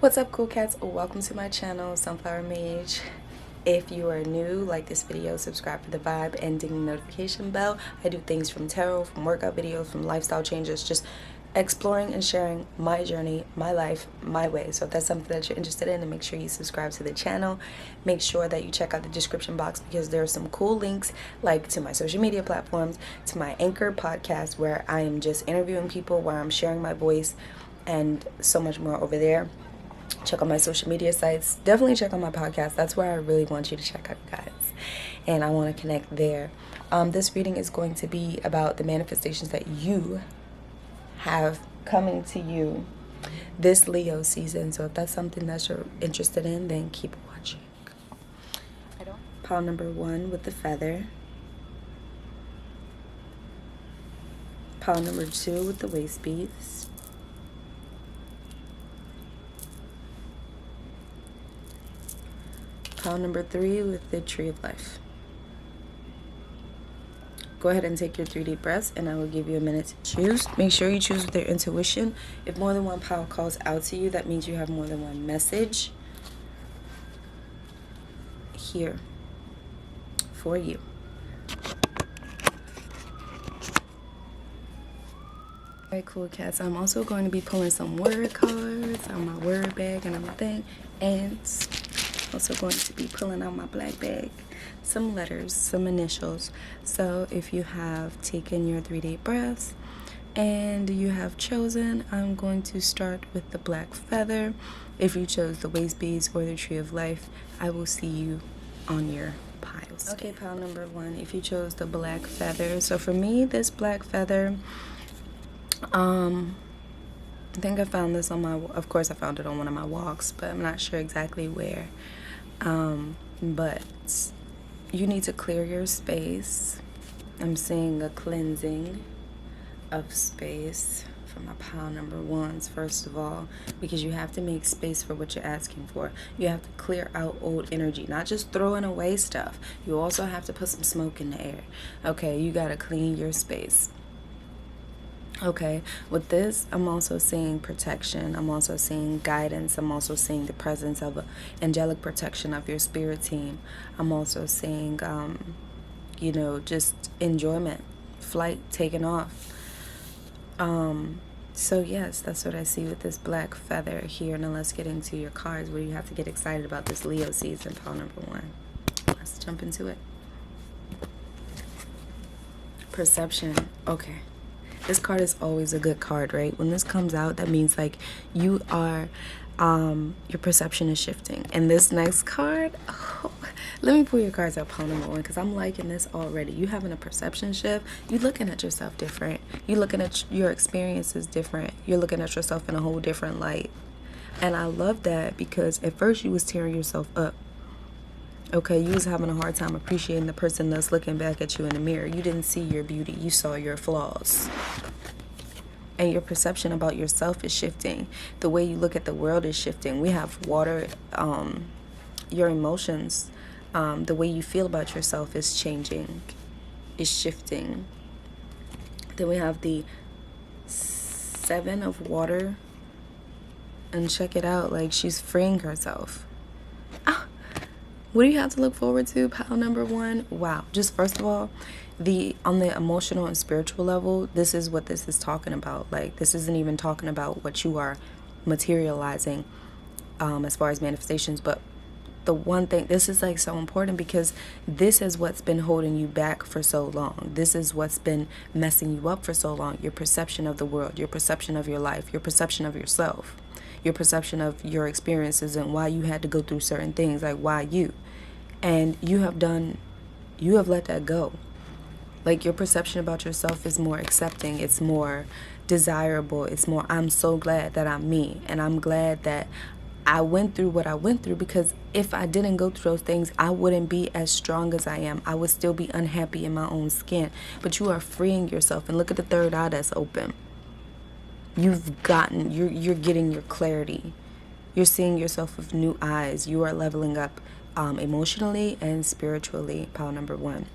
What's up, cool cats? Welcome to my channel, Sunflower Mage. If you are new, like this video, subscribe for the vibe, and ding the notification bell. I do things from tarot, from workout videos, from lifestyle changes, just exploring and sharing my journey, my life, my way. So if that's something that you're interested in, then make sure you subscribe to the channel. Make sure that you check out the description box because there are some cool links, like to my social media platforms, to my Anchor podcast where I am just interviewing people, where I'm sharing my voice, and so much more over there. Check out my social media sites. Definitely check out my podcast. That's where I really want you to check out, guys. And I want to connect there. This reading is going to be about the manifestations that you have coming to you this Leo season. So if that's something that you're interested in, then keep watching. Pile number 1 with the feather. Pile number 2 with the waist beads. Pile number 3 with the tree of life. Go ahead and take your 3 deep breaths, and I will give you a minute to choose. Make sure you choose with your intuition. If more than one pile calls out to you, that means you have more than one message here for you. Alright, cool cats. I'm also going to be pulling some word cards on my word bag and everything, and also going to be pulling out my black bag some letters, some initials. So if you have taken your 3 deep breaths and you have chosen, I'm going to start with the black feather. If you chose the waist beads or the tree of life, I will see you on your piles. Okay, pile number 1, if you chose the black feather. So for me, this black feather, I think I found this on of course I found it on one of my walks, but I'm not sure exactly where. But you need to clear your space. I'm seeing a cleansing of space for my pile number 1s, first of all, because you have to make space for what you're asking for. You have to clear out old energy, not just throwing away stuff. You also have to put some smoke in the air. Okay, you got to clean your space. Okay, with this, I'm also seeing protection. I'm also seeing guidance. I'm also seeing the presence of angelic protection of your spirit team. I'm also seeing, just enjoyment, flight, taking off. So yes, that's what I see with this black feather here. Now let's get into your cards where you have to get excited about this Leo season, pile number 1. Let's jump into it. Perception. Okay. This card is always a good card, right? When this comes out, that means like you are, your perception is shifting. And this next card, let me pull your cards out, pile number 1, because I'm liking this already. You having a perception shift. You looking at yourself different. You looking at your experiences different. You're looking at yourself in a whole different light. And I love that because at first you was tearing yourself up. Okay, you was having a hard time appreciating the person that's looking back at you in the mirror. You didn't see your beauty. You saw your flaws. And your perception about yourself is shifting. The way you look at the world is shifting. We have water. Your emotions, the way you feel about yourself is changing, is shifting. Then we have the 7 of water. And check it out. Like, she's freeing herself. What do you have to look forward to, pile number 1? Wow. Just first of all, on the emotional and spiritual level, this is what this is talking about. Like, this isn't even talking about what you are materializing as far as manifestations. But the one thing, this is like so important because this is what's been holding you back for so long. This is what's been messing you up for so long. Your perception of the world, your perception of your life, your perception of yourself, your perception of your experiences and why you had to go through certain things, like why you. And you have let that go. Like, your perception about yourself is more accepting. It's more desirable. It's more, I'm so glad that I'm me. And I'm glad that I went through what I went through, because if I didn't go through those things, I wouldn't be as strong as I am. I would still be unhappy in my own skin. But you are freeing yourself. And look at the third eye that's open. You're getting your clarity. You're seeing yourself with new eyes. You are leveling up emotionally and spiritually, pile number 1.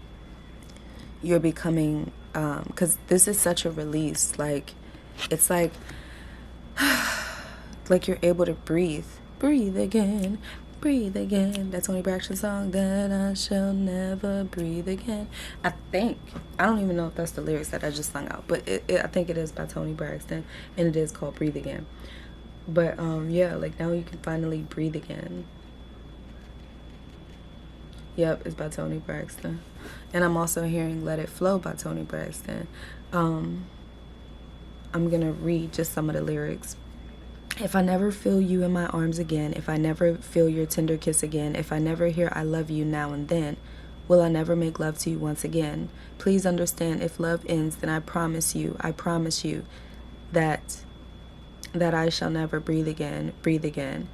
You're becoming, because this is such a release. Like, it's like like you're able to breathe. Breathe again. Breathe again. That Toni Braxton song, that I shall never breathe again. I think, I don't even know if that's the lyrics that I just sung out, but I think it is by Toni Braxton, and it is called Breathe Again. But yeah, like now you can finally breathe again. Yep, it's by Toni Braxton. And I'm also hearing Let It Flow by Toni Braxton. I'm gonna read just some of the lyrics. If I never feel you in my arms again, if I never feel your tender kiss again, if I never hear I love you now and then, will I never make love to you once again? Please understand, if love ends, then I promise you that I shall never breathe again.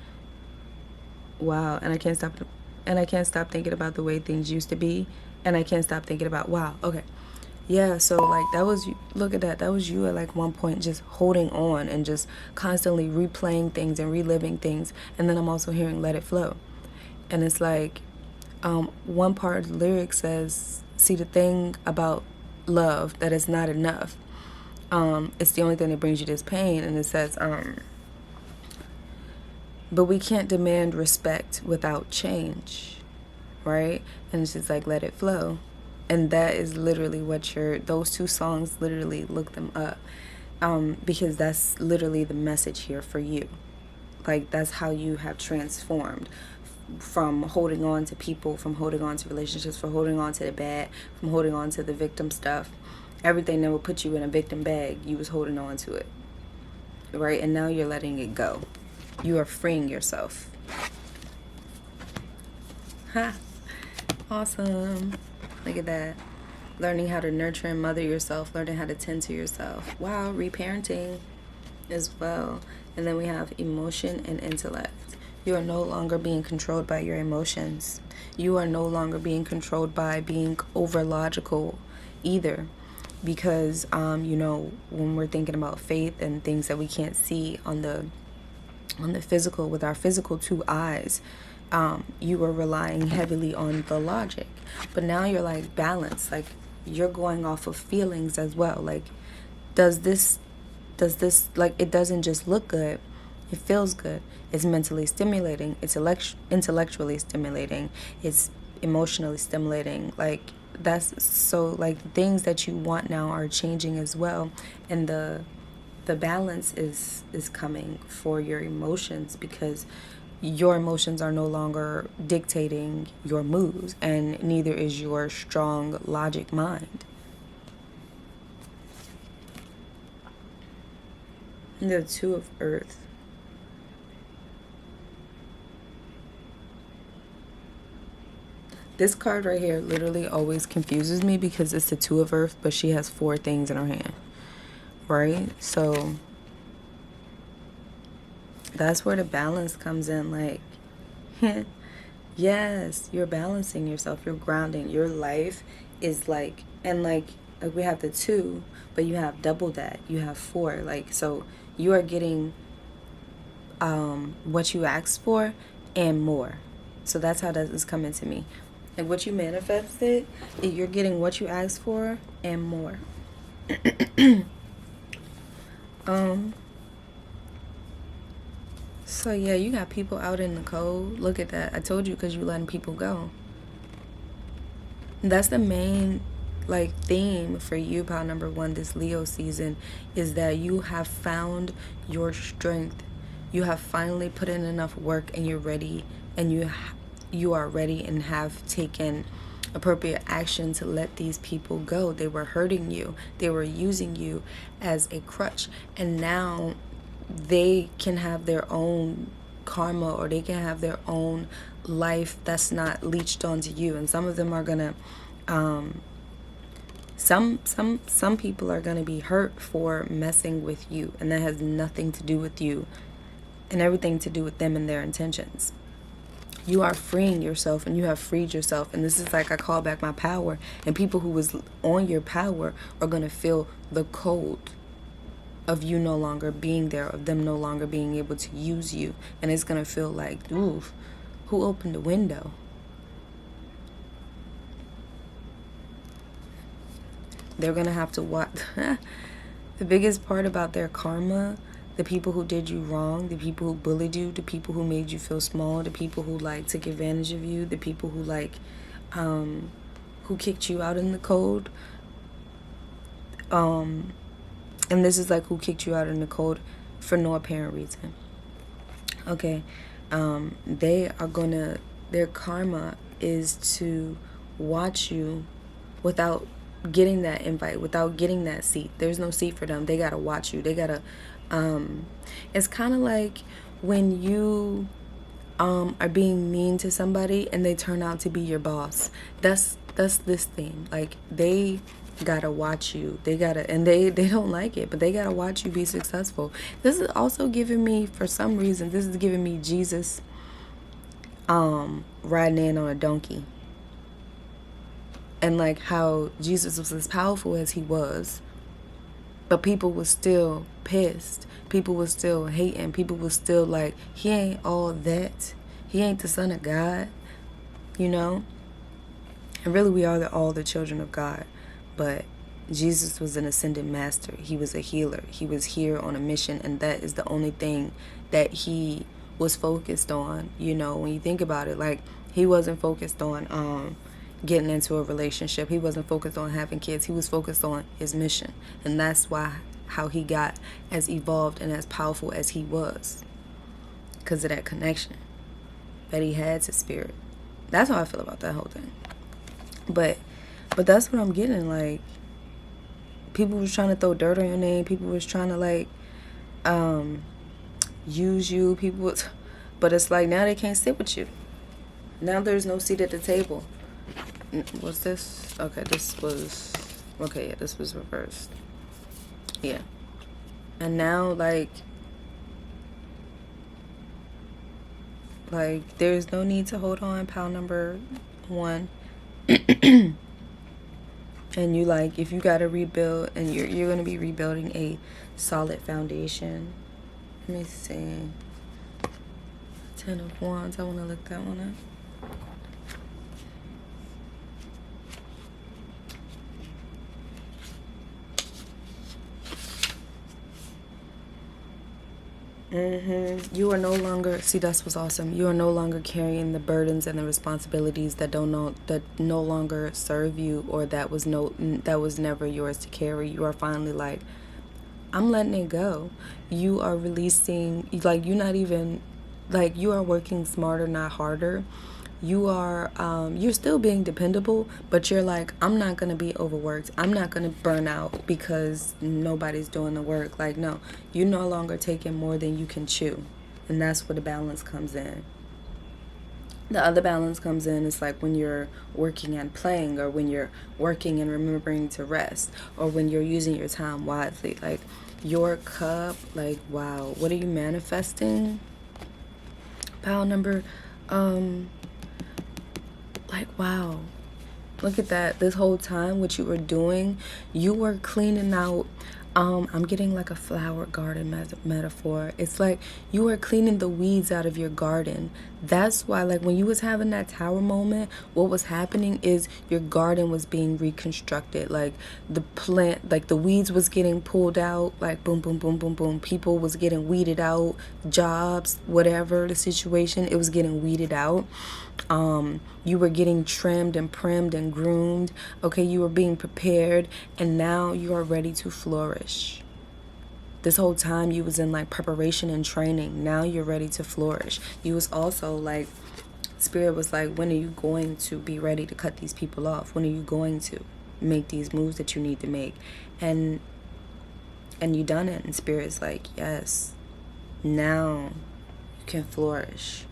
Wow, and I can't stop thinking about the way things used to be, and I can't stop thinking about, wow, okay. Yeah, so like that was you. Look at that. That was you at like one point just holding on and just constantly replaying things and reliving things. And then I'm also hearing Let It Flow. And it's like one part of the lyric says, see, the thing about love that is not enough. It's the only thing that brings you this pain. And it says, but we can't demand respect without change, right? And it's just like, let it flow. And that is literally what those two songs, literally look them up, because that's literally the message here for you. Like, that's how you have transformed from holding on to people, from holding on to relationships, from holding on to the bad, from holding on to the victim stuff. Everything that would put you in a victim bag, you was holding on to it, right? And now you're letting it go. You are freeing yourself. Ha! Awesome. Look at that. Learning how to nurture and mother yourself. Learning how to tend to yourself. Wow, reparenting as well. And then we have emotion and intellect. You are no longer being controlled by your emotions. You are no longer being controlled by being over logical either. Because, when we're thinking about faith and things that we can't see on the physical, with our physical two eyes, you are relying heavily on the logic. But now you're like balanced, like you're going off of feelings as well. Like, does this, like, it doesn't just look good, it feels good. It's mentally stimulating, it's intellectually stimulating, it's emotionally stimulating. Like, that's so, like, things that you want now are changing as well. And the balance is coming for your emotions, because your emotions are no longer dictating your moves, and neither is your strong logic mind. And the Two of Earth. This card right here literally always confuses me, because it's the Two of Earth, but she has 4 things in her hand, right? So that's where the balance comes in. Like, yes, you're balancing yourself, you're grounding. Your life is like, and like we have the 2, but you have double that, you have 4. Like, so you are getting what you asked for and more. So that's how that is coming to me. Like, what you manifested, you're getting what you asked for and more. So yeah, you got people out in the cold. Look at that. I told you, because you're letting people go. That's the main, like, theme for you, pile number 1, this Leo season, is that you have found your strength. You have finally put in enough work, and you're ready, and you are ready and have taken appropriate action to let these people go. They were hurting you. They were using you as a crutch, and now they can have their own karma, or they can have their own life that's not leached onto you. And some of them are gonna some people are gonna be hurt for messing with you, and that has nothing to do with you and everything to do with them and their intentions. You are freeing yourself, and you have freed yourself. And this is like, I call back my power, and people who was on your power are gonna feel the cold of you no longer being there, of them no longer being able to use you. And it's going to feel like, ooh, who opened the window? They're going to have to watch. The biggest part about their karma the people who did you wrong, the people who bullied you, the people who made you feel small, the people who like took advantage of you, the people who like who kicked you out in the cold. And this is like who kicked you out in the cold for no apparent reason. Okay. They are gonna, their karma is to watch you without getting that invite, without getting that seat. There's no seat for them. They gotta watch you. They gotta it's kind of like when you are being mean to somebody and they turn out to be your boss. That's this thing. Like, they gotta watch you. They gotta, and they don't like it, but they gotta watch you be successful. This is also giving me, for some reason, this is giving me Jesus riding in on a donkey. And like how Jesus was as powerful as he was, but people were still pissed. People were still hating. People were still like, he ain't all that. He ain't the Son of God, you know? And really, we are all the children of God. But Jesus was an ascended master. He was a healer. He was here on a mission, and that is the only thing that he was focused on. You know, when you think about it, like, he wasn't focused on getting into a relationship. He wasn't focused on having kids. He was focused on his mission. And that's why how he got as evolved and as powerful as he was, because of that connection that he had to spirit. That's how I feel about that whole thing. But that's what I'm getting. Like, people was trying to throw dirt on your name. People was trying to like use you. People was, but it's like now they can't sit with you. Now there's no seat at the table. What's this? Okay, this was, okay, yeah, this was reversed. Yeah. And now, like, there's no need to hold on, pile number 1. And you, like, if you gotta rebuild, and you're going to be rebuilding a solid foundation. Let me see. 10 of Wands. I want to look that one up. You are no longer, see, that's what's awesome. You are no longer carrying the burdens and the responsibilities that no longer serve you, or that was never yours to carry. You are finally like, I'm letting it go. You are releasing, like, you're not even, like, you are working smarter, not harder. You are, you're still being dependable, but you're like, I'm not going to be overworked. I'm not going to burn out because nobody's doing the work. Like, no, you're no longer taking more than you can chew. And that's where the balance comes in. The other balance comes in, it's like when you're working and playing, or when you're working and remembering to rest, or when you're using your time wisely. Like, your cup, like, wow, what are you manifesting? Pile number, like, wow, look at that. This whole time, what you were doing, you were cleaning out, I'm getting like a flower garden metaphor. It's like you were cleaning the weeds out of your garden. That's why, like, when you was having that tower moment, what was happening is your garden was being reconstructed. Like, the plant, like, the weeds was getting pulled out, like, boom, boom, boom, boom, boom. People was getting weeded out, jobs, whatever the situation, it was getting weeded out. You were getting trimmed and primed and groomed. Okay, you were being prepared, and now you are ready to flourish. This whole time you was in like preparation and training. Now you're ready to flourish. You was also like, Spirit was like, when are you going to be ready to cut these people off? When are you going to make these moves that you need to make? And you done it. And Spirit's like, yes, now you can flourish.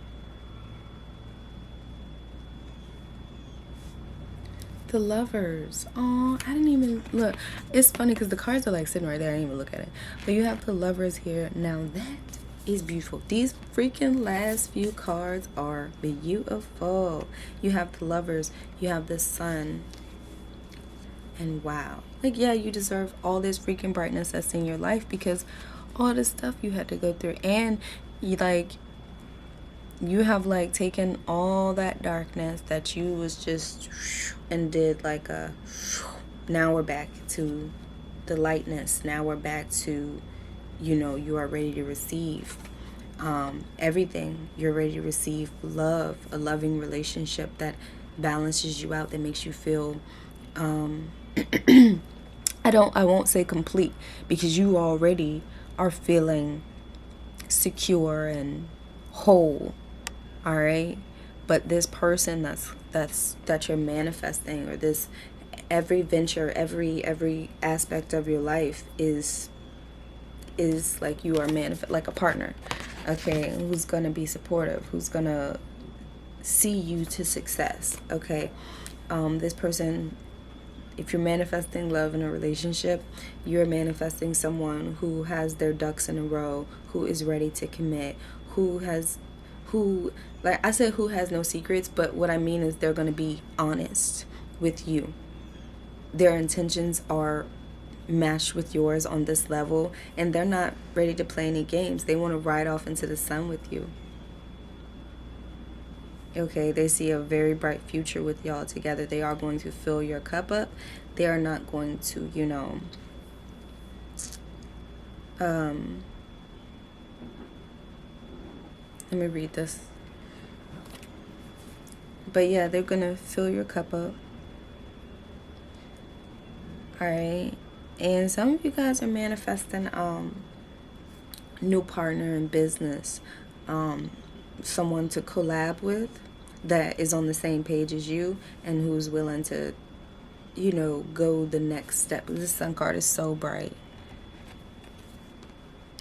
The Lovers. Oh, I didn't even look. It's funny because the cards are like sitting right there. I didn't even look at it. But you have the Lovers here. Now that is beautiful. These freaking last few cards are beautiful. You have the Lovers. You have the Sun. And wow. Like, yeah, you deserve all this freaking brightness that's in your life because all this stuff you had to go through. And you you have like taken all that darkness that you was just and did like now we're back to the lightness. Now we're back to you know, you are ready to receive everything. You're ready to receive love, a loving relationship that balances you out, that makes you feel I won't say complete, because you already are feeling secure and whole, all right? But this person that you're manifesting, or this, every venture, every aspect of your life is like, you are like a partner, okay, who's gonna be supportive, who's gonna see you to success, okay? This person, if you're manifesting love in a relationship, you're manifesting someone who has their ducks in a row, who is ready to commit, who like I said, who has no secrets, but what I mean is they're going to be honest with you. Their intentions are matched with yours on this level, and they're not ready to play any games. They want to ride off into the sun with you. Okay, they see a very bright future with y'all together. They are going to fill your cup up. They are not going to, you know, let me read this. But yeah, they're going to fill your cup up. All right. And some of you guys are manifesting new partner in business, someone to collab with that is on the same page as you and who's willing to, you know, go the next step. This sun card is so bright.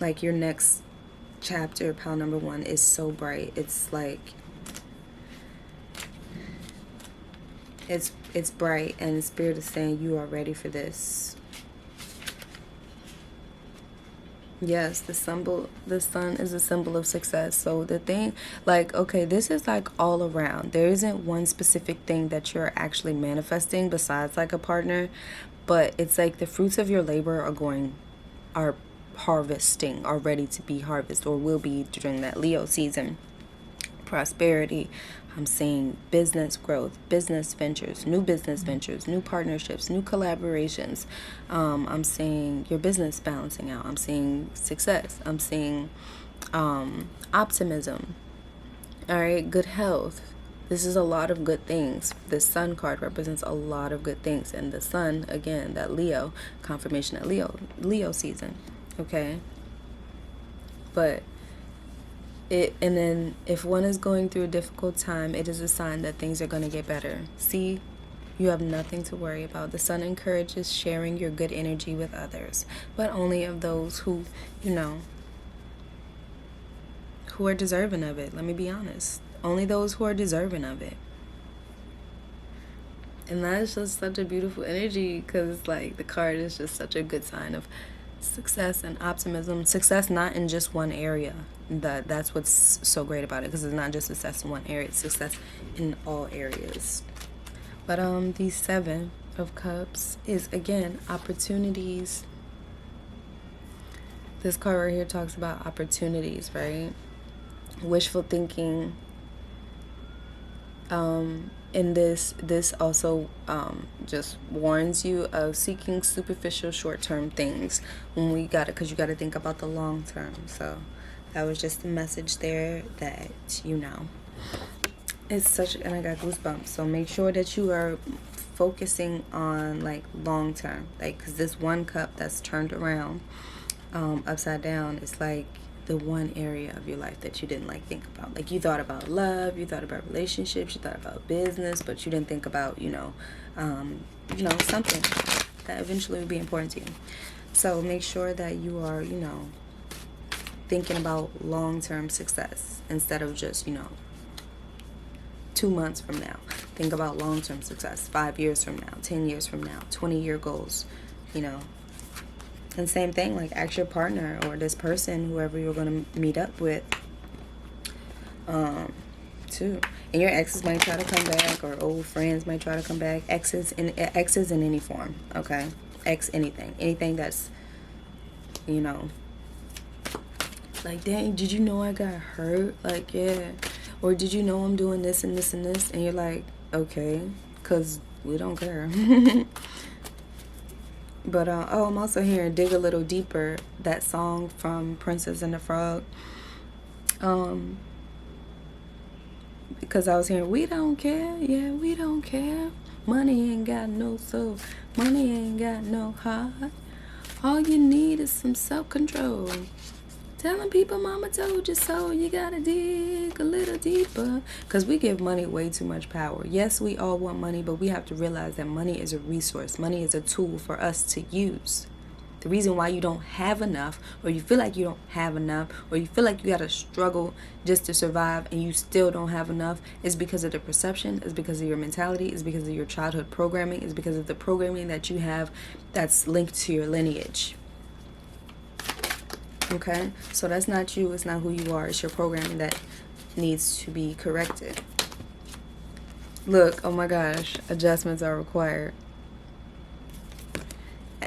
Like, your next chapter, pile number 1, is so bright. It's like, it's bright, and Spirit is saying you are ready for this. Yes, the sun is a symbol of success. So the thing, like, okay, this is like all around. There isn't one specific thing that you're actually manifesting besides like a partner, but it's like the fruits of your labor are harvesting, are ready to be harvested, or will be during that Leo season. Prosperity. I'm seeing business growth, business ventures, new partnerships, new collaborations. I'm seeing your business balancing out. I'm seeing success. I'm seeing optimism. All right, good health. This is a lot of good things. The sun card represents a lot of good things. And the sun, again, that Leo, confirmation that Leo season. Okay? But and then if one is going through a difficult time, it is a sign that things are going to get better. See, you have nothing to worry about. The sun encourages sharing your good energy with others, but only of those who, you know, who are deserving of it. Let me be honest. Only those who are deserving of it. And that's just such a beautiful energy, because like the card is just such a good sign of success and optimism. Success not in just one area. That's what's so great about it, because it's not just success in one area, it's success in all areas. But the 7 of Cups is, again, opportunities. This card right here talks about opportunities, right? Wishful thinking. And this also just warns you of seeking superficial short-term things because you gotta think about the long term. So that was just a message there that, you know, it's and I got goosebumps. So make sure that you are focusing on like long term, like, because this 1 cup that's turned around upside down is like the one area of your life that you didn't like think about. Like, you thought about love, you thought about relationships, you thought about business, but you didn't think about, something that eventually would be important to you. So make sure that you are, thinking about long-term success instead of just, 2 months from now. Think about long-term success, 5 years from now, 10 years from now, 20-year goals, And same thing, like, ask your partner or this person, whoever you're going to meet up with, too. And your exes might try to come back, or old friends might try to come back. Exes in any form, okay? Anything that's, like, dang, did you know I got hurt? Like, yeah. Or did you know I'm doing this and this and this? And you're like, okay, because we don't care. But, oh, I'm also hearing Dig a Little Deeper, that song from Princess and the Frog. Because I was hearing, we don't care, yeah, we don't care. Money ain't got no soul, money ain't got no heart. All you need is some self-control. Telling people mama told you so, you gotta dig a little deeper. Because we give money way too much power. Yes, we all want money, but we have to realize that money is a resource. Money is a tool for us to use. The reason why you don't have enough, or you feel like you don't have enough, or you feel like you gotta struggle just to survive and you still don't have enough, is because of the perception, is because of your mentality, is because of your childhood programming, is because of the programming that you have that's linked to your lineage. Okay? So that's not you, it's not who you are, it's your programming that needs to be corrected. Look, oh my gosh, adjustments are required.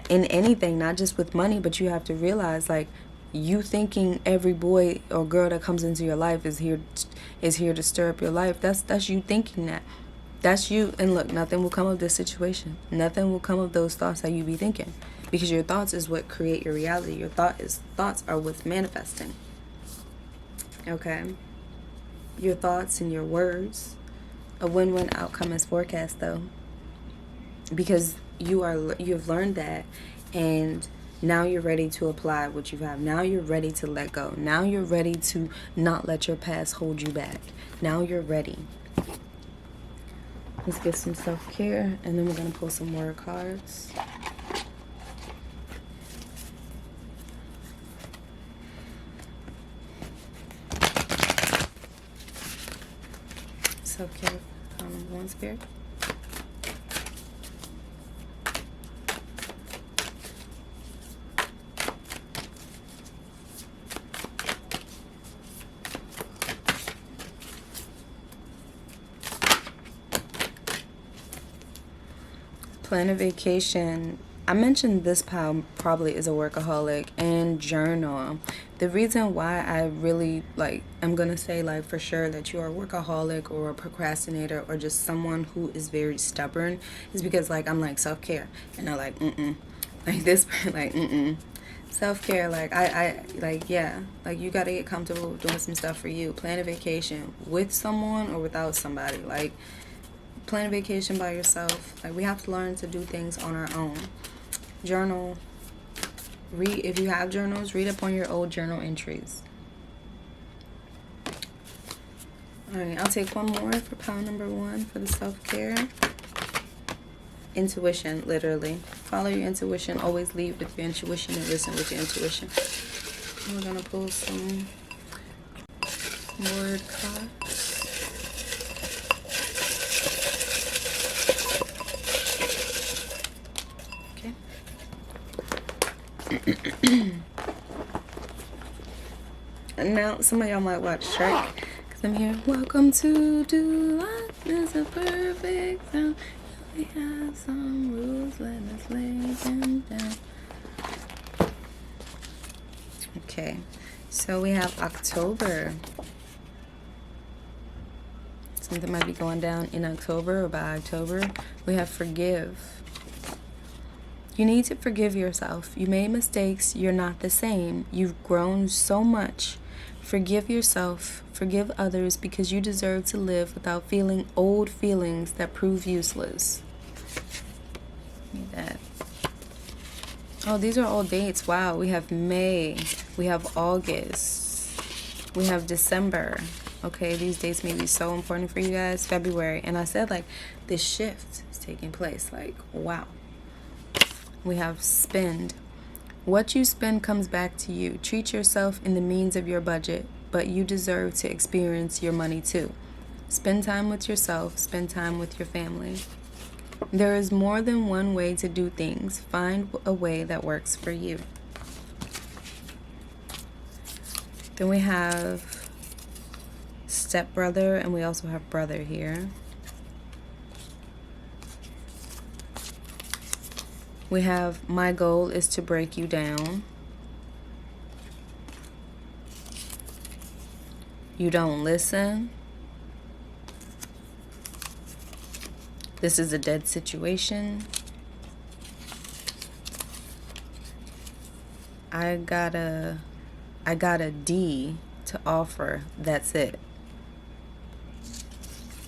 In anything, not just with money, but you have to realize, like, you thinking every boy or girl that comes into your life is here to stir up your life. That's you thinking that. That's you. And look, nothing will come of this situation. Nothing will come of those thoughts that you be thinking, because your thoughts is what create your reality. Your thoughts are what's manifesting. Okay. Your thoughts and your words. A win-win outcome is forecast, though, because you have learned that, and now you're ready to apply what you have. Now you're ready to let go. Now you're ready to not let your past hold you back. Now you're ready. Let's get some self-care, and then we're going to pull some more cards. Self-care, one spirit. Plan a vacation. I mentioned this pile probably is a workaholic, and journal. The reason why I really, I'm going to say, for sure that you are a workaholic or a procrastinator or just someone who is very stubborn is because, I'm like, self-care. And they're like, mm-mm. Like, this, mm-mm. Self-care, yeah. You got to get comfortable with doing some stuff for you. Plan a vacation with someone or without somebody. Plan a vacation by yourself. We have to learn to do things on our own. Journal. Read, if you have journals, read up on your old journal entries. Alright, I'll take one more for pile number 1 for the self-care. Intuition, literally. Follow your intuition. Always lead with your intuition and listen with your intuition. We're going to pull some word cards. Now, some of y'all might watch Shrek, because I'm here. Welcome to Do Life is a Perfect Sound. We have some rules, let us lay them down. Okay, so we have October. Something might be going down in October or by October. We have forgive. You need to forgive yourself. You made mistakes. You're not the same. You've grown so much. Forgive yourself. Forgive others, because you deserve to live without feeling old feelings that prove useless. Need that. Oh, these are all dates. Wow. We have May. We have August. We have December. Okay, these dates may be so important for you guys. February. And I said, this shift is taking place. Wow. We have spend. What you spend comes back to you. Treat yourself in the means of your budget, but you deserve to experience your money too. Spend time with yourself. Spend time with your family. There is more than one way to do things. Find a way that works for you. Then we have stepbrother, and we also have brother here. We have my goal is to break you down. You don't listen. This is a dead situation. I got a D to offer. That's it.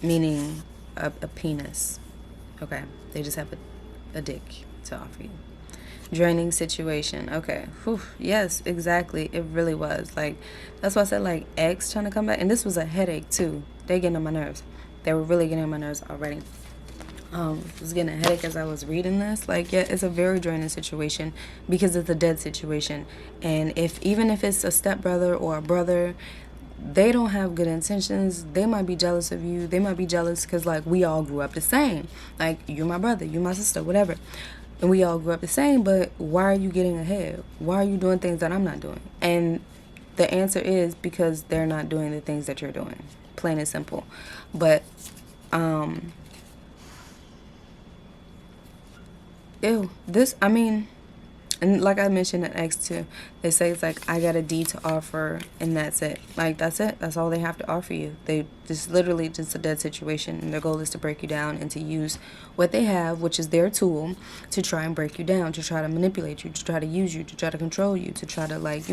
Meaning a penis. Okay. They just have a dick to offer you. Draining situation. Okay. Whew. Yes, exactly. It really was. Like, that's why I said, like, X trying to come back. And this was a headache, too. They getting on my nerves. They were really getting on my nerves already. I was getting a headache as I was reading this. Like, yeah, it's a very draining situation because it's a dead situation. And even if it's a stepbrother or a brother, they don't have good intentions. They might be jealous of you. They might be jealous because, like, we all grew up the same. Like, you're my brother, you're my sister, whatever. And we all grew up the same, but why are you getting ahead? Why are you doing things that I'm not doing? And the answer is because they're not doing the things that you're doing. Plain and simple. But, and like I mentioned at X2, they say it's like, I got a D to offer, and that's it. Like, that's it. That's all they have to offer you. They just literally just a dead situation, and their goal is to break you down and to use what they have, which is their tool, to try and break you down, to try to manipulate you, to try to use you, to try to control you, to try to, like,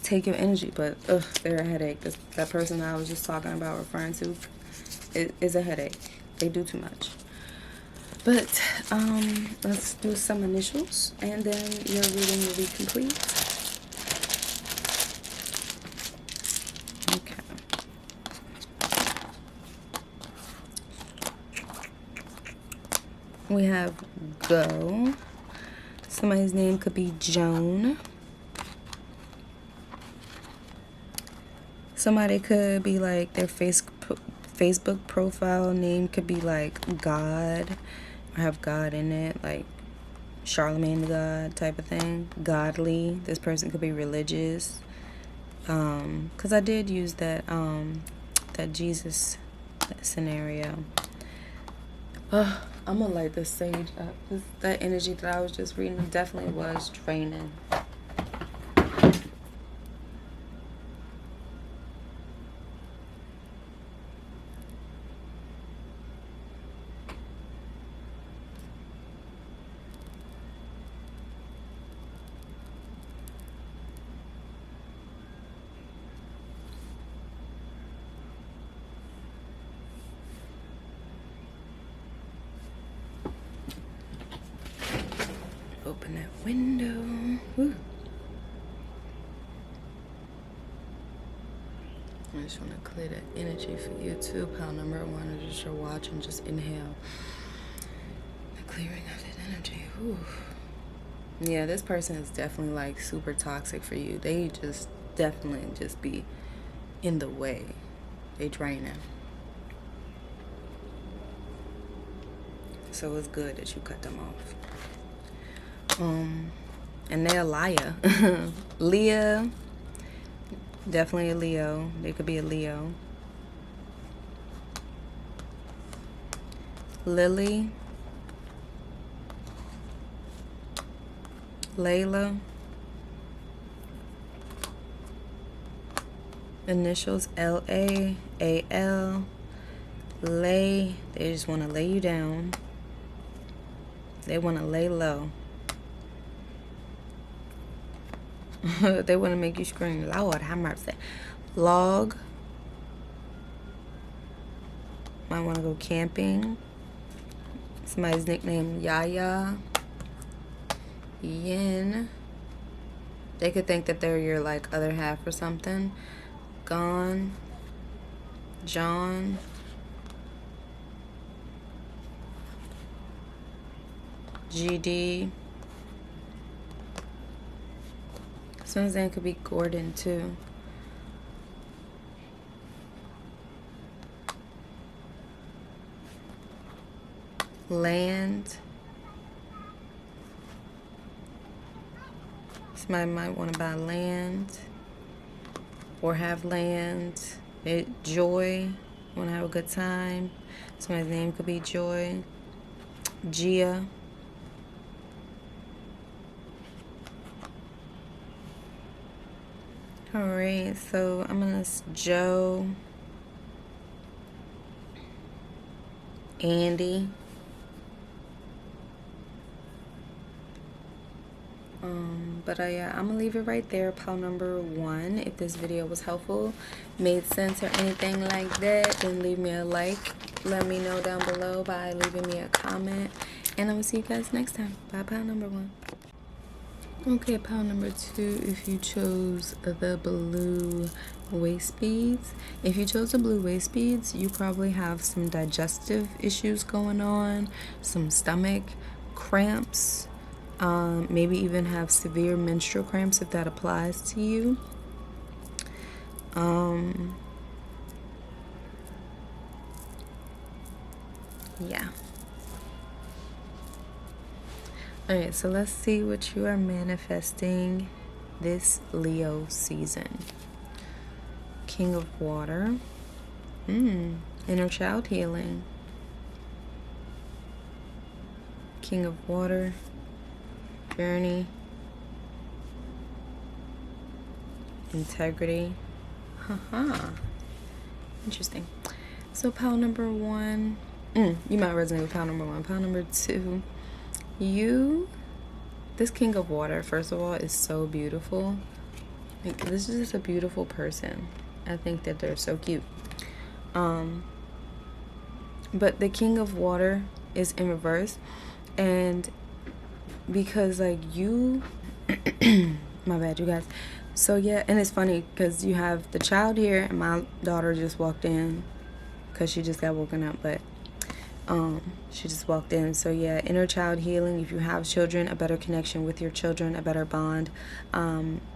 take your energy. But, they're a headache. That person I was just talking about, referring to, is a headache. They do too much. But let's do some initials, and then your reading will be complete. Okay. We have Go. Somebody's name could be Joan. Somebody could be like their Facebook profile name could be like God, or have God in it, like Charlemagne the God type of thing. Godly. This person could be religious. Cause I did use that Jesus scenario. I'm gonna light this sage up. That energy that I was just reading definitely was draining. Open that window. Woo. I just want to clear that energy for you too. Pile number 1 is just your watch and just inhale. The clearing of that energy. Whew. Yeah, this person is definitely like super toxic for you. They just definitely just be in the way. They drain them. So it's good that you cut them off. And they're a liar. Leah, definitely a Leo. They could be a Leo. Lily, Layla, initials LA, AL, lay. They just want to lay you down. They want to lay low. They want to make you scream, Lord, have mercy. Log. Might want to go camping. Somebody's nickname Yaya. Yin. They could think that they're your like other half or something. Gone. John. GD. Someone's name could be Gordon too. Land. Somebody might want to buy land or have land. Joy. Want to have a good time. Somebody's name could be Joy. Gia. Alright, so I'm gonna Joe, Andy, But yeah, I'm gonna leave it right there. Pile number 1. If this video was helpful, made sense, or anything like that, then leave me a like. Let me know down below by leaving me a comment, and I'm gonna see you guys next time. Bye. Pile number 1. Okay, pile number 2, if you chose the blue waist beads. If you chose the blue waist beads, you probably have some digestive issues going on, some stomach cramps, maybe even have severe menstrual cramps if that applies to you. Yeah. Alright, so let's see what you are manifesting this Leo season. King of Water. Inner child healing. King of Water. Journey. Integrity. Haha. Interesting. So pile number 1. You might resonate with pile number 1. Pile number 2. This King of Water, first of all, is so beautiful. Like, this is just a beautiful person. I think that they're so cute. But the King of Water is in reverse, and because like you my bad, you guys. So yeah, and it's funny because you have the child here, and my daughter just walked in because she just got woken up, but she just walked in. So yeah, inner child healing. If you have children, a better connection with your children, a better bond,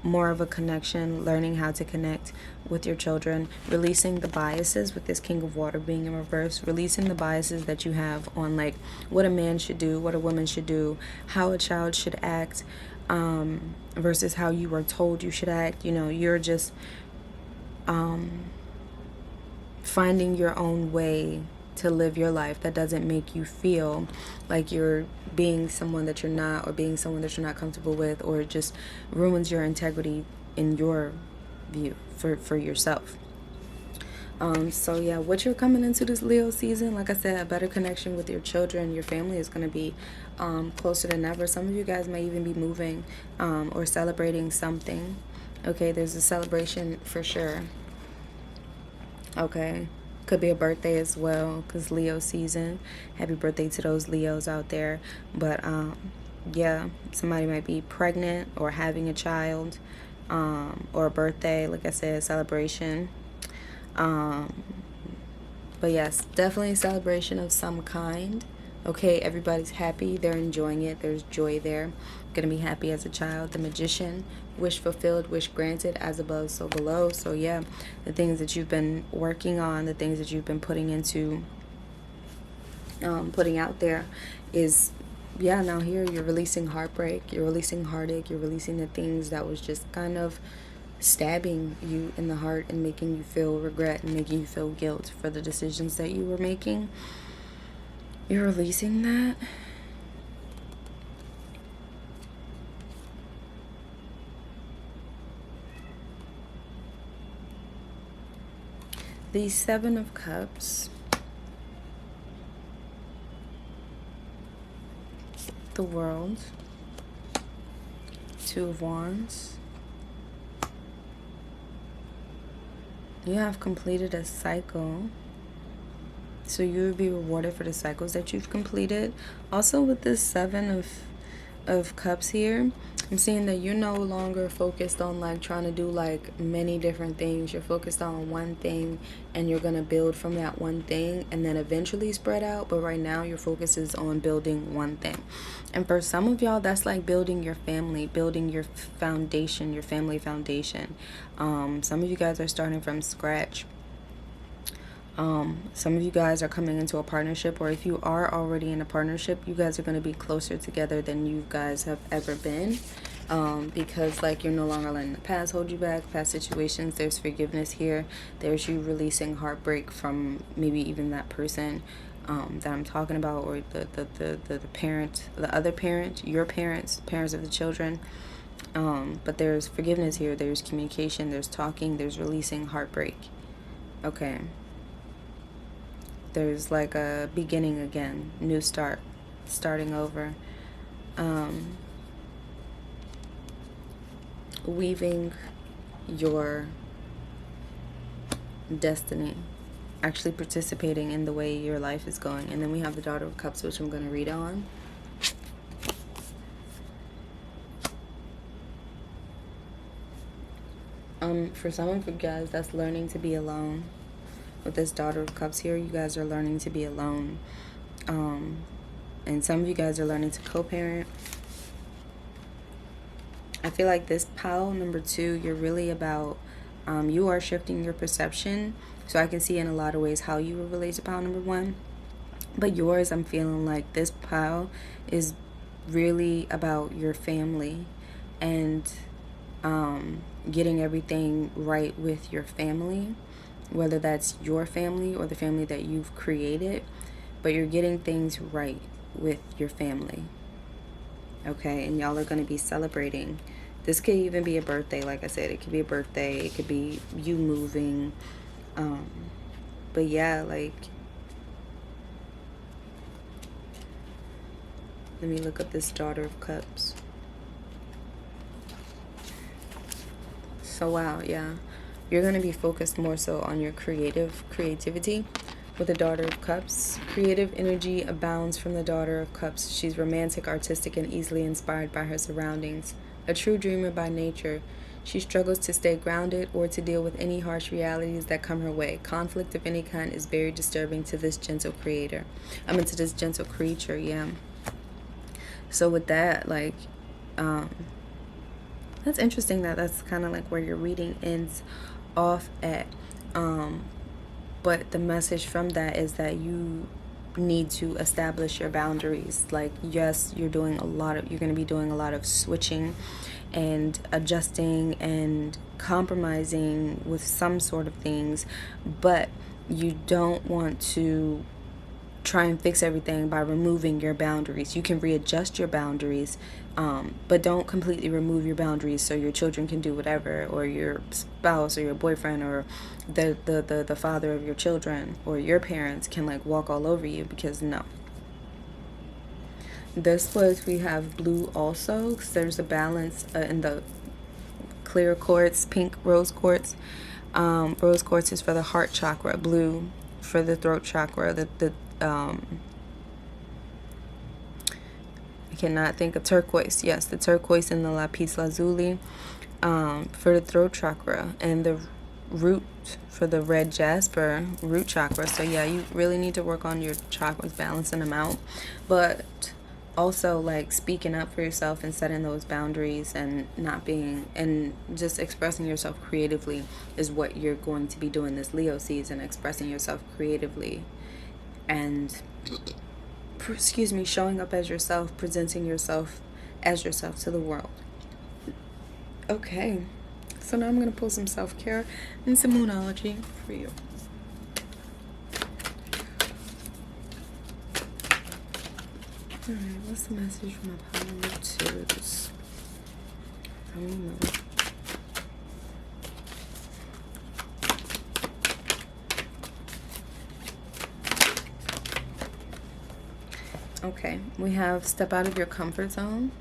more of a connection, learning how to connect with your children, releasing the biases with this King of Water being in reverse, releasing the biases that you have on like what a man should do, what a woman should do, how a child should act, versus how you were told you should act. You know, you're just finding your own way to live your life that doesn't make you feel like you're being someone that you're not, or being someone that you're not comfortable with, or it just ruins your integrity in your view for yourself. So yeah, what you're coming into this Leo season, like I said, a better connection with your children. Your family is going to be closer than ever. Some of you guys may even be moving or celebrating something. Okay, there's a celebration for sure. Okay, could be a birthday as well, because Leo season. Happy birthday to those Leos out there. But yeah, somebody might be pregnant or having a child, or a birthday, like I said, celebration. But yes, definitely a celebration of some kind. Okay, everybody's happy, they're enjoying it, there's joy there. Gonna be happy as a child. The Magician, wish fulfilled, wish granted, as above so below. So yeah, the things that you've been working on, the things that you've been putting into putting out there is, yeah, now here you're releasing heartbreak, you're releasing heartache, you're releasing the things that was just kind of stabbing you in the heart and making you feel regret and making you feel guilt for the decisions that you were making. You're releasing that. The Seven of Cups, the World, Two of Wands. You have completed a cycle, so you will be rewarded for the cycles that you've completed. Also, with this Seven of Cups here, I'm seeing that you're no longer focused on like trying to do like many different things. You're focused on one thing, and you're gonna build from that one thing and then eventually spread out. But right now your focus is on building one thing. And for some of y'all, that's like building your family, building your foundation, your family foundation. Some of you guys are starting from scratch. Some of you guys are coming into a partnership, or if you are already in a partnership, you guys are going to be closer together than you guys have ever been, because like you're no longer letting the past hold you back, past situations. There's forgiveness here. There's you releasing heartbreak from maybe even that person that I'm talking about, or the parent, the other parent, your parents, parents of the children. But there's forgiveness here. There's communication. There's talking. There's releasing heartbreak. Okay. There's like a beginning again, new start, starting over. weaving your destiny, actually participating in the way your life is going. And then we have the Daughter of Cups, which I'm going to read on. For some of you guys, that's learning to be alone. With this Daughter of Cups here, you guys are learning to be alone. And some of you guys are learning to co-parent. I feel like this pile number 2, you're really about, you are shifting your perception. So I can see in a lot of ways how you will relate to pile number 1. But yours, I'm feeling like this pile is really about your family and getting everything right with your family, whether that's your family or the family that you've created, but you're getting things right with your family. Okay, and y'all are going to be celebrating. This could even be a birthday, like I said. It could be a birthday. It could be you moving. But yeah, like, let me look up this Daughter of Cups. So wow, yeah. You're going to be focused more so on your creativity with the Daughter of Cups. Creative energy abounds from the Daughter of Cups. She's romantic, artistic, and easily inspired by her surroundings. A true dreamer by nature, she struggles to stay grounded or to deal with any harsh realities that come her way. Conflict of any kind is very disturbing to this gentle creator. To this gentle creature, yeah. So with that, like, that's interesting that that's kind of like where your reading ends off at. But the message from that is that you need to establish your boundaries. Like, yes, you're going to be doing a lot of switching and adjusting and compromising with some sort of things, but you don't want to try and fix everything by removing your boundaries. You can readjust your boundaries, but don't completely remove your boundaries so your children can do whatever, or your spouse or your boyfriend or the father of your children or your parents can like walk all over you, because no. This was, we have blue also, because there's a balance in the clear quartz, pink rose quartz. Rose quartz is for the heart chakra, blue for the throat chakra, I cannot think of turquoise. Yes, the turquoise and the lapis lazuli for the throat chakra, and the root for the red jasper root chakra. So yeah, you really need to work on your chakras, balancing them out, but also like speaking up for yourself and setting those boundaries and not being, and just expressing yourself creatively is what you're going to be doing this Leo season. Expressing yourself creatively and showing up as yourself, presenting yourself as yourself to the world. Okay, so now I'm going to pull some self-care and some moonology for you. Alright, what's the message from my pile number 2s? I don't know. Okay, we have step out of your comfort zone.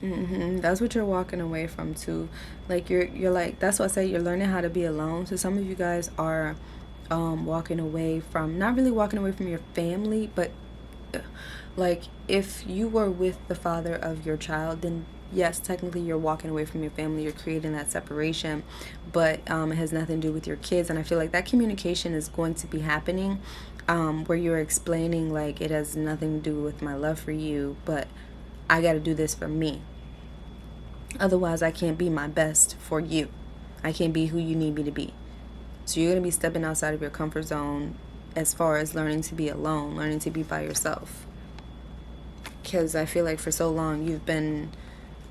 That's what you're walking away from too. Like you're like, that's what I say, you're learning how to be alone. So some of you guys are walking away from, not really walking away from your family, but like if you were with the father of your child, then yes, technically you're walking away from your family, you're creating that separation, but it has nothing to do with your kids. And I feel like that communication is going to be happening, where you're explaining like, it has nothing to do with my love for you, but I got to do this for me. Otherwise, I can't be my best for you. I can't be who you need me to be. So you're going to be stepping outside of your comfort zone as far as learning to be alone, learning to be by yourself. Because I feel like for so long you've been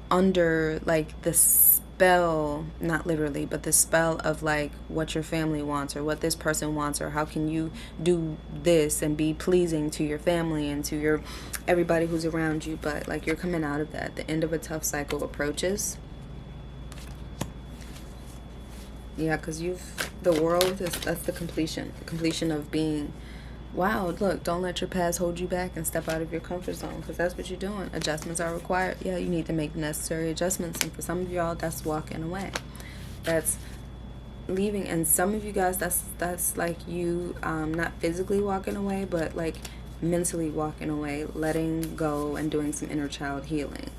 under like the spell, not literally, but the spell of like what your family wants or what this person wants, or how can you do this and be pleasing to your family and to your everybody who's around you. But like you're coming out of that. The end of a tough cycle approaches. Yeah, because the world is, that's the completion of being Wow, look, don't let your past hold you back and step out of your comfort zone, because that's what you're doing. Adjustments are required. Yeah, you need to make necessary adjustments, and for some of y'all, that's walking away. That's leaving, and some of you guys, that's like you not physically walking away, but like mentally walking away, letting go and doing some inner child healing.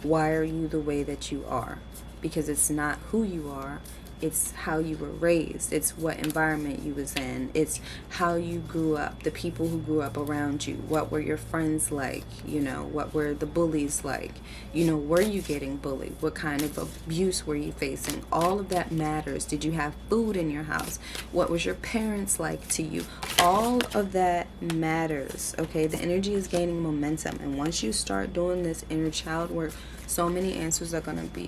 Why are you the way that you are? Because it's not who you are, it's how you were raised, it's what environment you was in, it's how you grew up, the people who grew up around you, what were your friends like, you know, what were the bullies like, you know, were you getting bullied, what kind of abuse were you facing? All of that matters. Did you have food in your house? What was your parents like to you? All of that matters. Okay, the energy is gaining momentum, and once you start doing this inner child work, so many answers are going to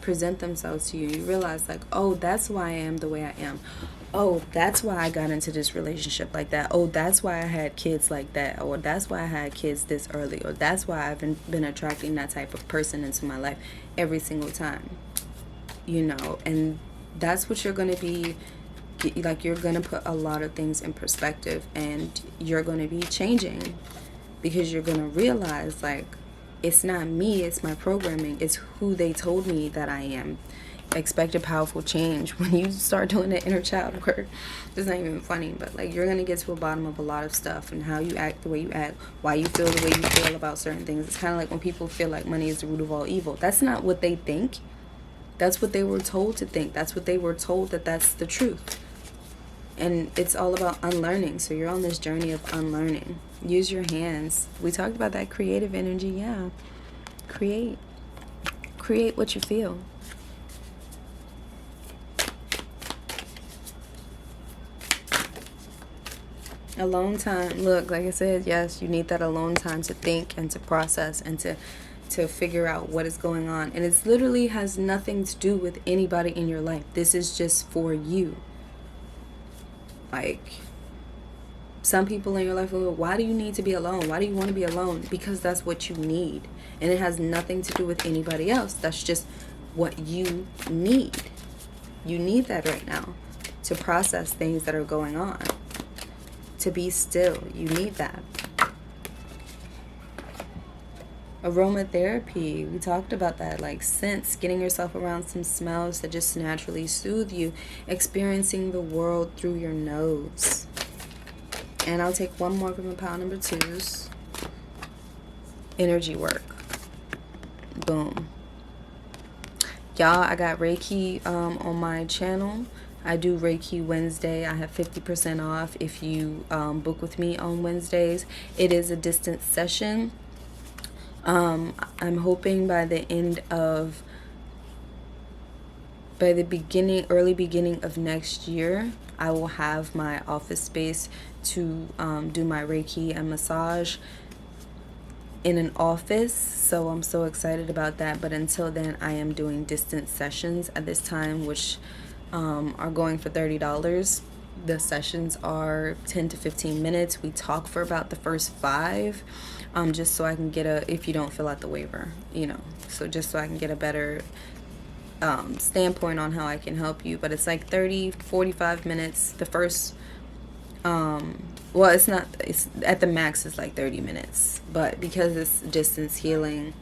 present themselves to you. You realize, like, oh, that's why I am the way I am. Oh, that's why I got into this relationship like that. Oh, that's why I had kids like that. Or that's why I had kids this early. Or that's why I've been attracting that type of person into my life every single time. You know, and that's what you're going to be, like, you're going to put a lot of things in perspective, and you're going to be changing, because you're going to realize, like, it's not me, it's my programming, it's who they told me that I am. Expect a powerful change when you start doing the inner child work. It's not even funny, but like, you're going to get to the bottom of a lot of stuff, and how you act the way you act, why you feel the way you feel about certain things. It's kind of like when people feel like money is the root of all evil. That's not what they think. That's what they were told to think. That's what they were told, that that's the truth. And it's all about unlearning. So you're on this journey of unlearning. Use your hands. We talked about that creative energy. Yeah. Create what you feel. Alone time. Look, like I said, yes, you need that alone time to think and to process and to figure out what is going on. And it literally has nothing to do with anybody in your life. This is just for you. Like, some people in your life will go, why do you need to be alone? Why do you want to be alone? Because that's what you need. And it has nothing to do with anybody else. That's just what you need. You need that right now to process things that are going on. To be still. You need that. Aromatherapy, we talked about that, like scents, getting yourself around some smells that just naturally soothe you, experiencing the world through your nose. And I'll take one more from the pile number 2s. Energy work. Boom. Y'all, I got Reiki on my channel. I do Reiki Wednesday. I have 50% off if you book with me on Wednesdays. It is a distance session. I'm hoping by the early beginning of next year, I will have my office space to do my Reiki and massage in an office. So I'm so excited about that. But until then, I am doing distance sessions at this time, which are going for $30. The sessions are 10 to 15 minutes. We talk for about the first 5. Just so I can get if you don't fill out the waiver, you know, so just so I can get a better standpoint on how I can help you. But it's like 45 minutes. The first, well, it's at the max, it's like 30 minutes. But because it's distance healing,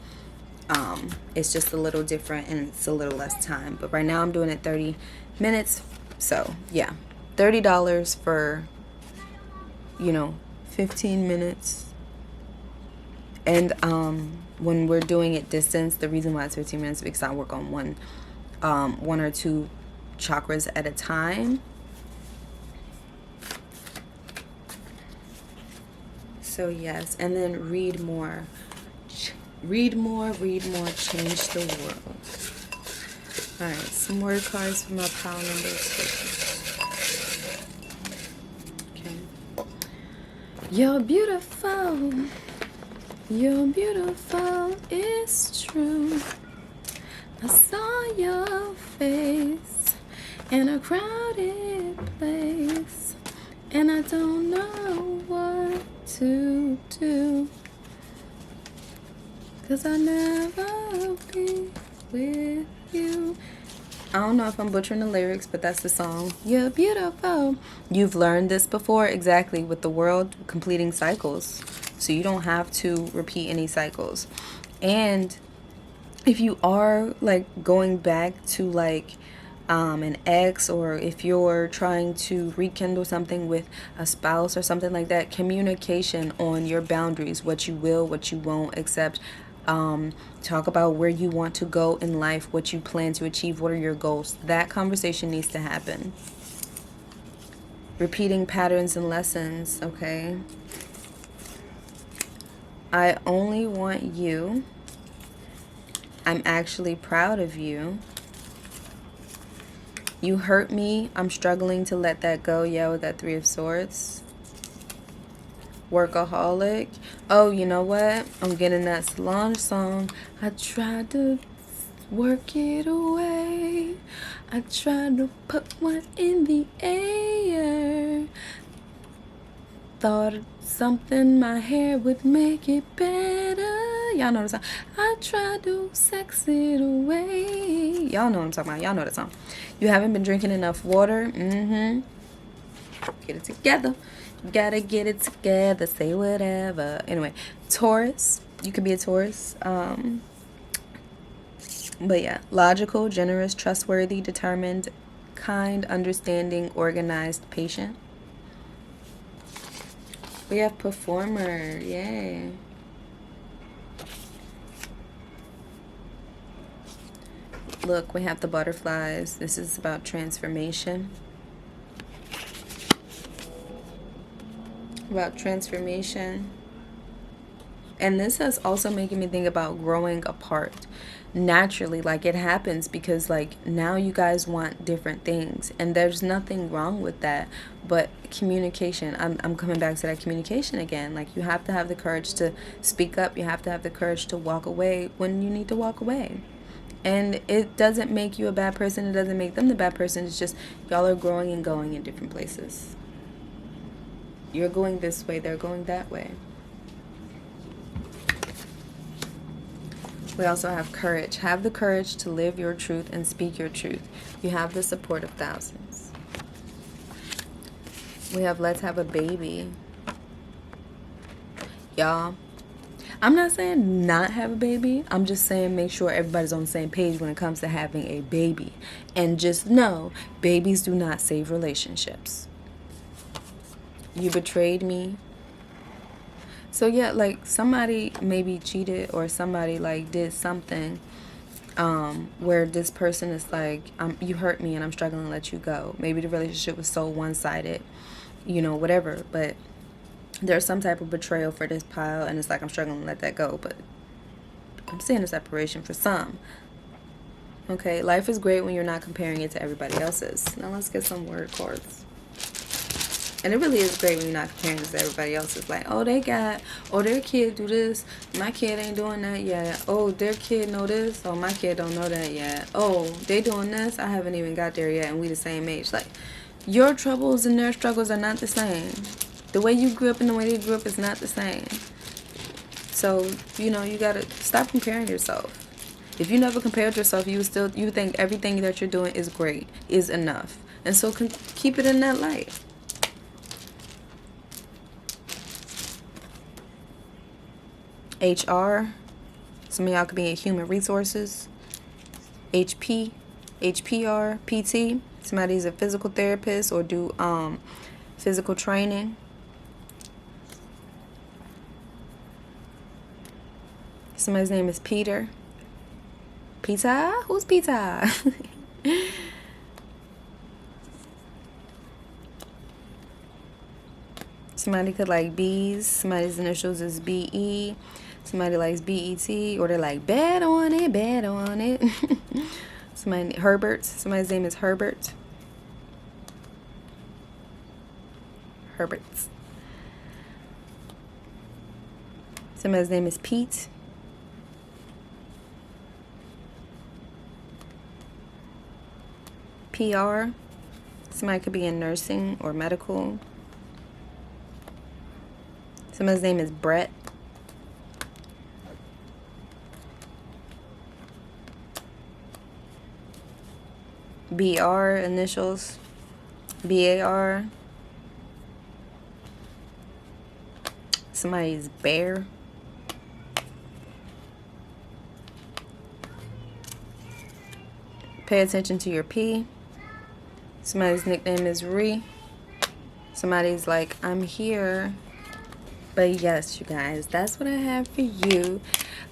it's just a little different and it's a little less time. But right now I'm doing it 30 minutes. So, yeah, $30 for, 15 minutes. And when we're doing it distance, the reason why it's 15 minutes is because I work on one or two chakras at a time. So yes, and then read more, change the world. All right, some more cards from my pile number 2. Okay. You're beautiful. You're beautiful, it's true. I saw your face in a crowded place, and I don't know what to do, 'cause I'll never be with you. I don't know if I'm butchering the lyrics, but that's the song. You're beautiful. You've learned this before, exactly, with the world completing cycles. So you don't have to repeat any cycles. And if you are like going back to like an ex, or if you're trying to rekindle something with a spouse or something like that, communication on your boundaries, what you will, what you won't accept. Talk about where you want to go in life, what you plan to achieve, what are your goals. That conversation needs to happen. Repeating patterns and lessons, okay? I only want you. I'm actually proud of you. You hurt me. I'm struggling to let that go. Yeah, with that 3 of Swords. Workaholic. Oh, you know what? I'm getting that Solange song. I tried to work it away. I tried to put one in the air. Thought something my hair would make it better. Y'all know the song. I tried to sex it away. Y'all know what I'm talking about. Y'all know the song. You haven't been drinking enough water. Get it together. You gotta get it together. Say whatever. Anyway, Taurus. You could be a Taurus. But yeah, logical, generous, trustworthy, determined, kind, understanding, organized, patient. We have performer. Yay. Look, we have the butterflies. This is about transformation. About transformation. And this is also making me think about growing apart naturally. Like, it happens because like now you guys want different things, and there's nothing wrong with that. But communication, I'm coming back to that communication again. Like, you have to have the courage to speak up. You have to have the courage to walk away when you need to walk away. And it doesn't make you a bad person. It doesn't make them the bad person. It's just y'all are growing and going in different places. You're going this way, they're going that way. We also have courage. Have the courage to live your truth and speak your truth. You have the support of thousands. We have let's have a baby. Y'all, I'm not saying not have a baby. I'm just saying make sure everybody's on the same page when it comes to having a baby. And just know, babies do not save relationships. You betrayed me. So yeah, like somebody maybe cheated, or somebody like did something where this person is like, you hurt me and I'm struggling to let you go. Maybe the relationship was so one-sided, you know, whatever. But there's some type of betrayal for this pile, and it's like, I'm struggling to let that go. But I'm seeing a separation for some. Okay, life is great when you're not comparing it to everybody else's. Now let's get some word cards. And it really is great when you're not comparing this to everybody else. It's like, oh, they got, oh, their kid do this. My kid ain't doing that yet. Oh, their kid know this. Oh, my kid don't know that yet. Oh, they doing this. I haven't even got there yet, and we the same age. Like, your troubles and their struggles are not the same. The way you grew up and the way they grew up is not the same. So, you know, you got to stop comparing yourself. If you never compared yourself, you think everything that you're doing is great, is enough. And so keep it in that light. HR, some of y'all could be in human resources. HP, HPR, PT, somebody's a physical therapist or do physical training. Somebody's name is Peter. Peter? Who's Peter? Somebody could like bees. Somebody's initials is BE. Somebody likes BET, or they're like, bet on it, bet on it. Somebody, Herbert. Somebody's name is Herbert. Herberts. Somebody's name is Pete. PR. Somebody could be in nursing or medical. Somebody's name is Brett. BR initials. BAR. Somebody's bear. Pay attention to your P. Somebody's nickname is Ree. Somebody's like, I'm here. But yes, you guys, that's what I have for you.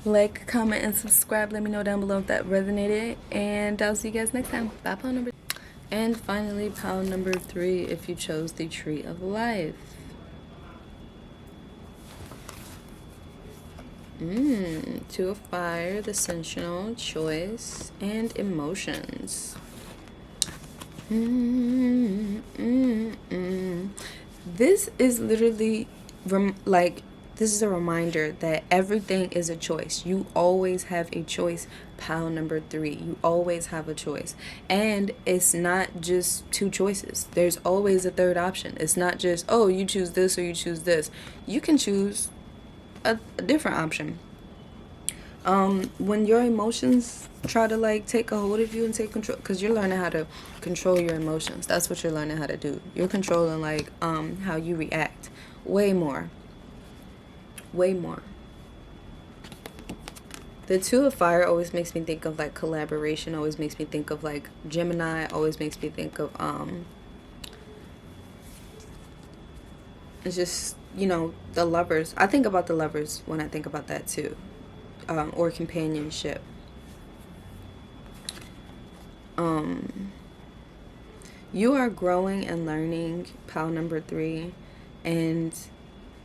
Like, comment, and subscribe. Let me know down below if that resonated. And I'll see you guys next time. Bye, pile number. And finally, pile number 3, if you chose the Tree of Life. 2 of Fire, the Sensational, Choice, and Emotions. This is literally this is a reminder that everything is a choice. You always have a choice. Pile number 3, you always have a choice. And it's not just 2 choices. There's always a third option. It's not just, oh, you choose this or you choose this. You can choose a different option. When your emotions try to like take a hold of you and take control, because you're learning how to control your emotions. That's what you're learning how to do. You're controlling like how you react way more. The 2 of Fire always makes me think of like collaboration, always makes me think of like Gemini, always makes me think of it's just, you know, the lovers. I think about the lovers when I think about that too. Or companionship. You are growing and learning, pile number 3, and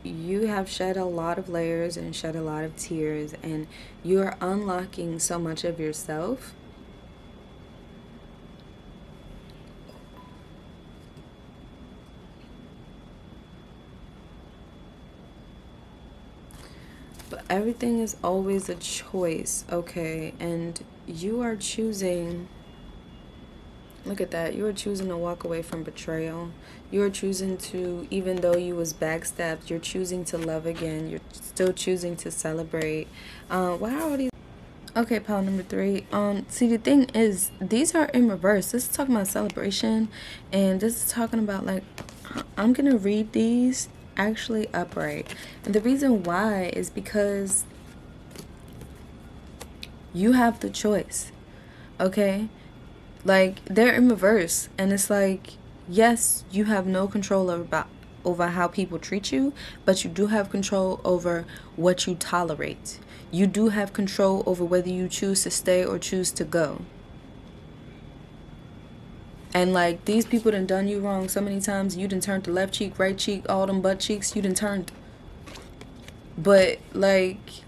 you have shed a lot of layers and shed a lot of tears, and you are unlocking so much of yourself. But everything is always a choice, okay? And you are choosing, look at that, you are choosing to walk away from betrayal. You are choosing to, even though you was backstabbed, you're choosing to love again. You're still choosing to celebrate. Why are these? Okay, pile number 3. See, the thing is, these are in reverse. This is talking about celebration, and this is talking about like, I'm gonna read these actually upright, and the reason why is because you have the choice, okay? Like, they're in reverse, and it's like, yes, you have no control over how people treat you, but you do have control over what you tolerate. You do have control over whether you choose to stay or choose to go. And like, these people done you wrong so many times. You done turned the left cheek, right cheek, all them butt cheeks. You done turned. But like,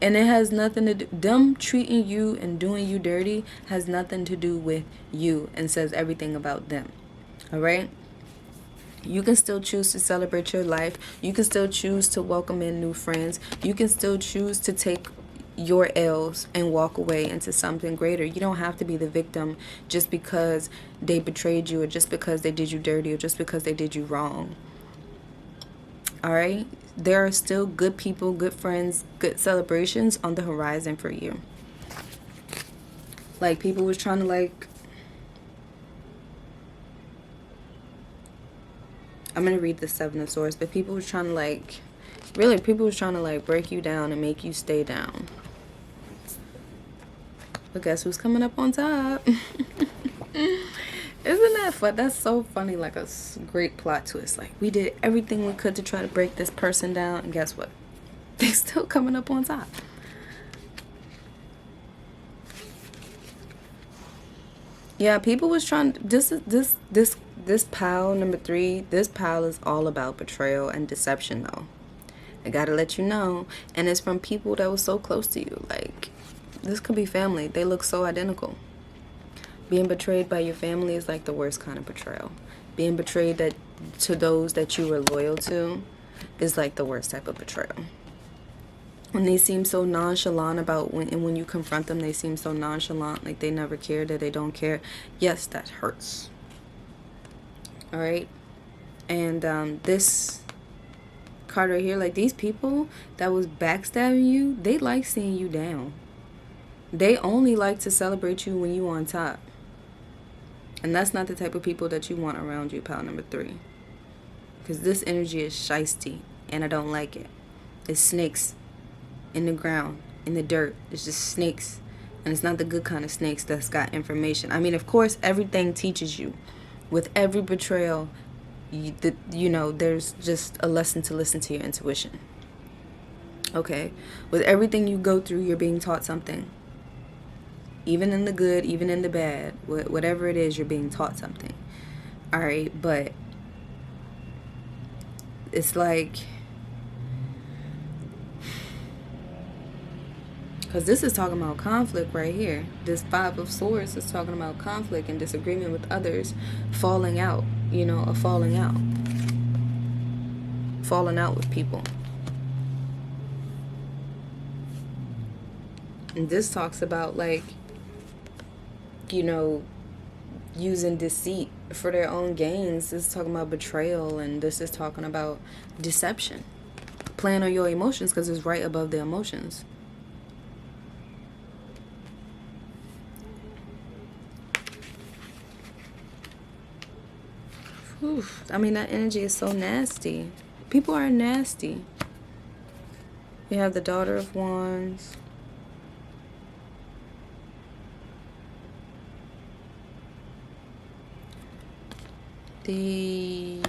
and it has nothing to do, them treating you and doing you dirty has nothing to do with you, and says everything about them. All right? You can still choose to celebrate your life. You can still choose to welcome in new friends. You can still choose to take your L's and walk away into something greater. You don't have to be the victim just because they betrayed you, or just because they did you dirty, or just because they did you wrong. All right? There are still good people, good friends, good celebrations on the horizon for you. Like, people was trying to like, I'm gonna read the 7 of Swords, but people was trying to like, really, people was trying to like break you down and make you stay down. But guess who's coming up on top? Isn't that fun? That's so funny, like a great plot twist. Like, we did everything we could to try to break this person down, and guess what? They still coming up on top. Yeah, people was trying. This pile number 3. This pile is all about betrayal and deception, though. I gotta let you know, and it's from people that was so close to you. Like, this could be family. They look so identical. Being betrayed by your family is like the worst kind of betrayal. Being betrayed to those that you were loyal to is like the worst type of betrayal. When they seem so nonchalant about when you confront them, they seem so nonchalant, like they never cared, that they don't care. Yes, that hurts. All right? And this card right here, like, these people that was backstabbing you, they like seeing you down. They only like to celebrate you when you on top. And that's not the type of people that you want around you, pile number 3. Because this energy is shiesty, and I don't like it. It's snakes in the ground, in the dirt. It's just snakes. And it's not the good kind of snakes that's got information. I mean, of course, everything teaches you. With every betrayal, you know, there's just a lesson to listen to your intuition. Okay? With everything you go through, you're being taught something. Even in the good, even in the bad, whatever it is, you're being taught something. All right? But it's like, because this is talking about conflict right here. This 5 of Swords is talking about conflict and disagreement with others, falling out, you know, a falling out. Falling out with people. And this talks about, like, you know, using deceit for their own gains. This is talking about betrayal, and this is talking about deception. Playing on your emotions, because it's right above the emotions. Oof. I mean, that energy is so nasty. People are nasty. You have the Daughter of Wands. The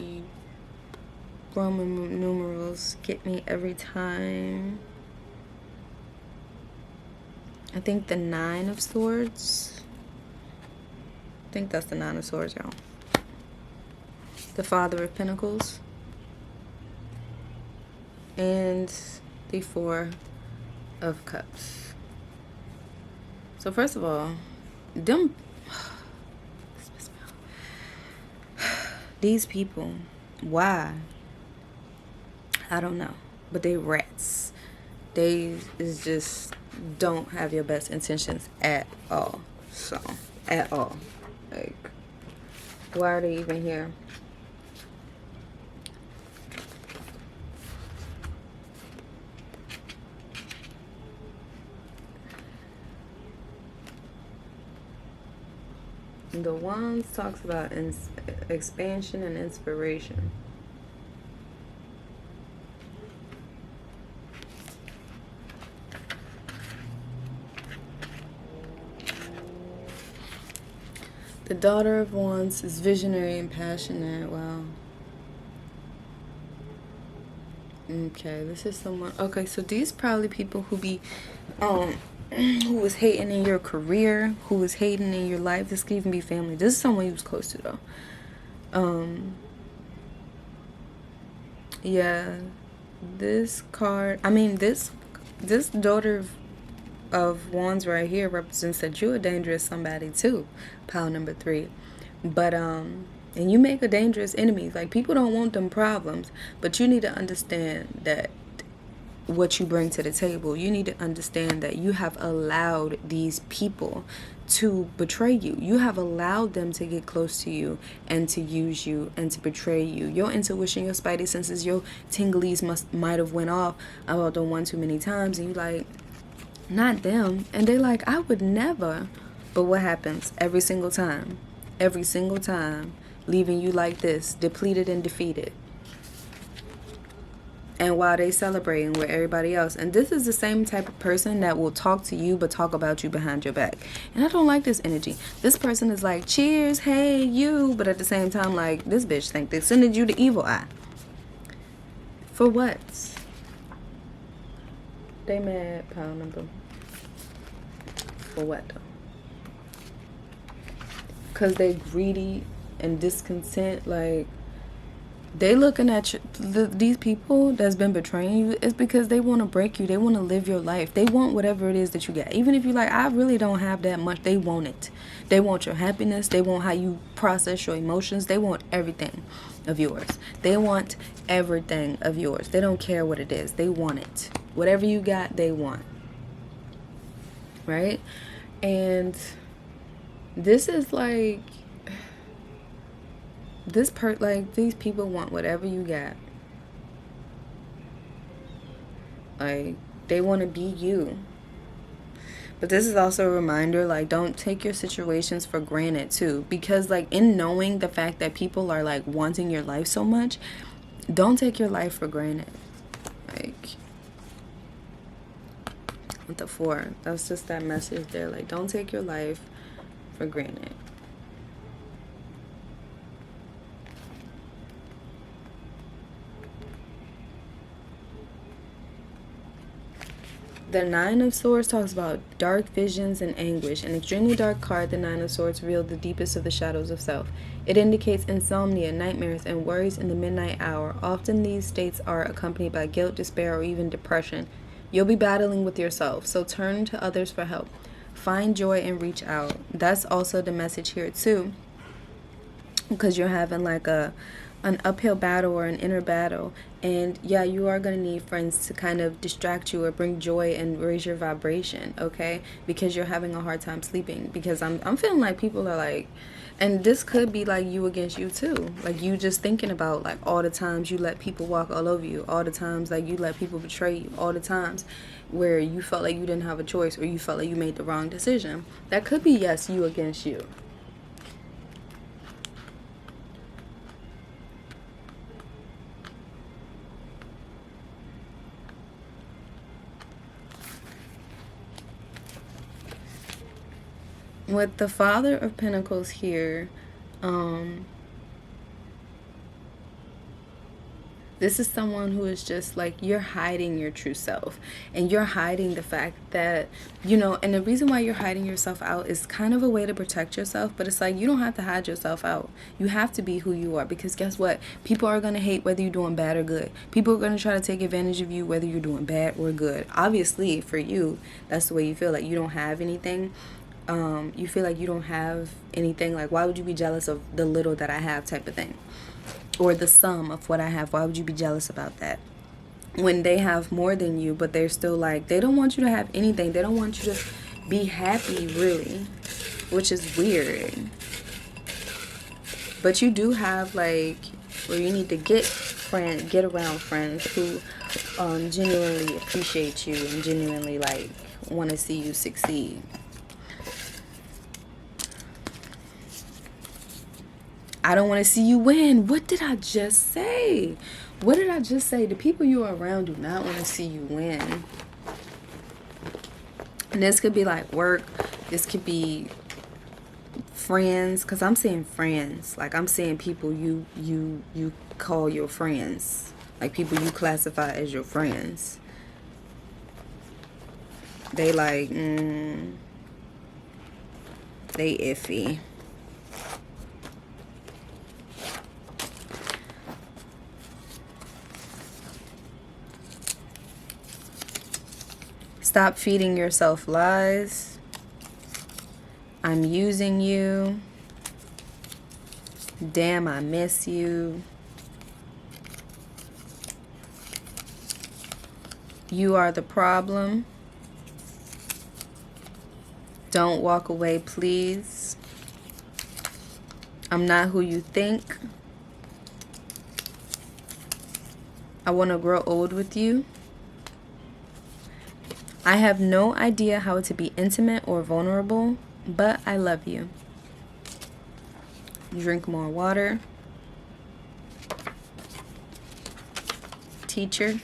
Roman numerals get me every time. I think the 9 of Swords. I think that's the 9 of Swords, y'all. The Father of Pentacles. And the 4 of Cups. So first of all, these people, why? I don't know. But they rats. They is just don't have your best intentions at all. So, at all. Like, why are they even here? The Wands talks about expansion and inspiration. The Daughter of Wands is visionary and passionate. Wow. Okay, this is someone. Okay, so these probably people who be who was hating in your career, who was hating in your life. This could even be family. This is someone you was close to, though. Yeah, this card, I mean, this Daughter of Wands right here represents that you're a dangerous somebody too, pile number 3. But and you make a dangerous enemy. Like, people don't want them problems, but you need to understand that what you bring to the table. You need to understand that you have allowed these people to betray you. You have allowed them to get close to you and to use you and to betray you. Your intuition, your spidey senses, your tinglies might have went off about the one too many times, and you like, not them. And they like, I would never. But what happens every single time? Every single time, leaving you like this, depleted and defeated. And while they celebrating with everybody else. And this is the same type of person that will talk to you but talk about you behind your back. And I don't like this energy. This person is like, cheers, hey, you. But at the same time, like, this bitch think they sending you the evil eye. For what? They mad, pile number. For what, though? Because they greedy and discontent, like, they looking at you, these people that's been betraying you, is because they want to break you. They want to live your life. They want whatever it is that you got. Even if you're like, I really don't have that much, they want it. They want your happiness. They want how you process your emotions. They want everything of yours. They want everything of yours. They don't care what it is. They want it. Whatever you got, they want. Right? And this is like, like, these people want whatever you got. Like, they want to be you. But this is also a reminder, like, don't take your situations for granted too, because like in knowing the fact that people are like wanting your life so much, don't take your life for granted. Like, with the 4, that's just that message there. Like, don't take your life for granted. The 9 of Swords talks about dark visions and anguish. An extremely dark card, the 9 of Swords, reveals the deepest of the shadows of self. It indicates insomnia, nightmares, and worries in the midnight hour. Often these states are accompanied by guilt, despair, or even depression. You'll be battling with yourself, so turn to others for help. Find joy and reach out. That's also the message here too, because you're having like an uphill battle or an inner battle, and yeah, you are going to need friends to kind of distract you or bring joy and raise your vibration, okay? Because you're having a hard time sleeping, because I'm feeling like people are like, and this could be like you against you too, like you just thinking about like all the times you let people walk all over you, all the times like you let people betray you, all the times where you felt like you didn't have a choice or you felt like you made the wrong decision. That could be, yes, you against you. With the Father of Pentacles here, this is someone who is just like, you're hiding your true self, and you're hiding the fact that, you know, and the reason why you're hiding yourself out is kind of a way to protect yourself, but it's like, you don't have to hide yourself out. You have to be who you are, because guess what? People are going to hate whether you're doing bad or good. People are going to try to take advantage of you whether you're doing bad or good. Obviously, for you, that's the way you feel, like you don't have anything. You feel like you don't have anything, like why would you be jealous of the little that I have type of thing, or the sum of what I have? Why would you be jealous about that when they have more than you, but they're still like, they don't want you to have anything, they don't want you to be happy really, which is weird. But you do have like, where you need to get around friends who genuinely appreciate you and genuinely like want to see you succeed. I don't want to see you win. What did I just say? What did I just say? The people you are around do not want to see you win. And this could be like work. This could be friends. Because I'm saying friends. Like I'm saying people you call your friends. Like people you classify as your friends. They like, they iffy. Stop feeding yourself lies. I'm using you. Damn, I miss you. You are the problem. Don't walk away, please. I'm not who you think. I want to grow old with you. I have no idea how to be intimate or vulnerable, but I love you. Drink more water. Teacher.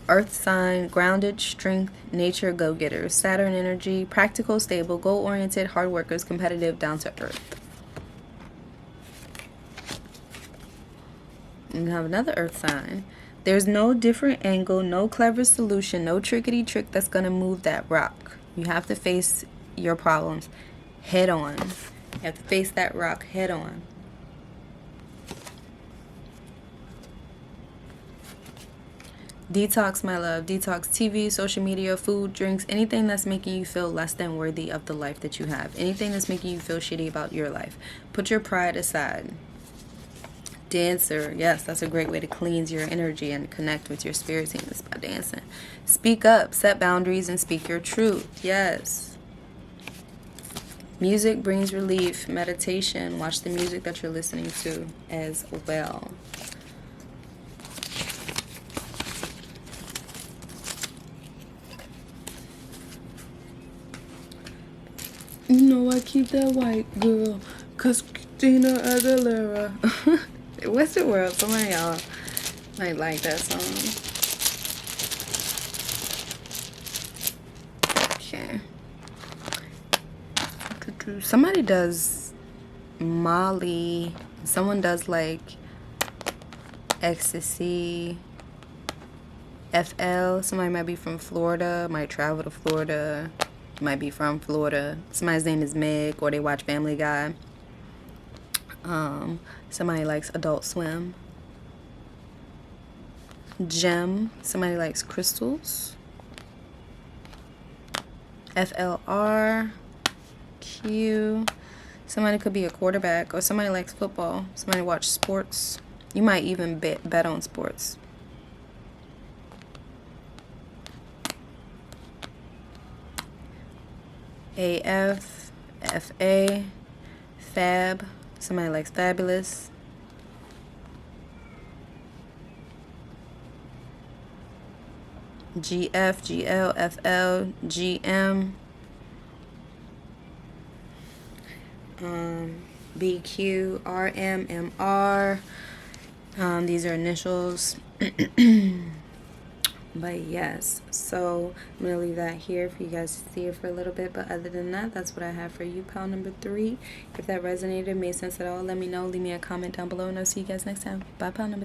Earth sign, grounded, strength, nature, go-getters, Saturn energy, practical, stable, goal-oriented, hard workers, competitive, down to earth. And we have another earth sign. There's no different angle, no clever solution, no trickety trick that's going to move that rock. You have to face your problems head on. You have to face that rock head on. Detox, my love. Detox TV, social media, food, drinks, anything that's making you feel less than worthy of the life that you have. Anything that's making you feel shitty about your life. Put your pride aside. Dancer, yes, that's a great way to cleanse your energy and connect with your spirit team, is by dancing. Speak up, set boundaries, and speak your truth. Yes. Music brings relief. Meditation, watch the music that you're listening to as well. I keep that white girl, cause Christina Aguilera. What's the world? Some of y'all might like that song. Okay. Somebody does Molly. Someone does like ecstasy. FL. Somebody might be from Florida. Might travel to Florida. Might be from Florida. Somebody's name is Meg, or they watch Family Guy. Somebody likes Adult Swim. Gem. Somebody likes crystals. FLR. Q. Somebody could be a quarterback, or somebody likes football. Somebody watch sports. You might even bet on sports. AF, FA, Fab. Somebody likes fabulous. GF, GL, FL, GM. BQ, RM, MR. These are initials. But yes, so I'm gonna leave that here for you guys to see it for a little bit. But other than that, that's what I have for you, pile number 3. If that resonated, made sense at all, let me know. Leave me a comment down below, and I'll see you guys next time. Bye, pile number 3.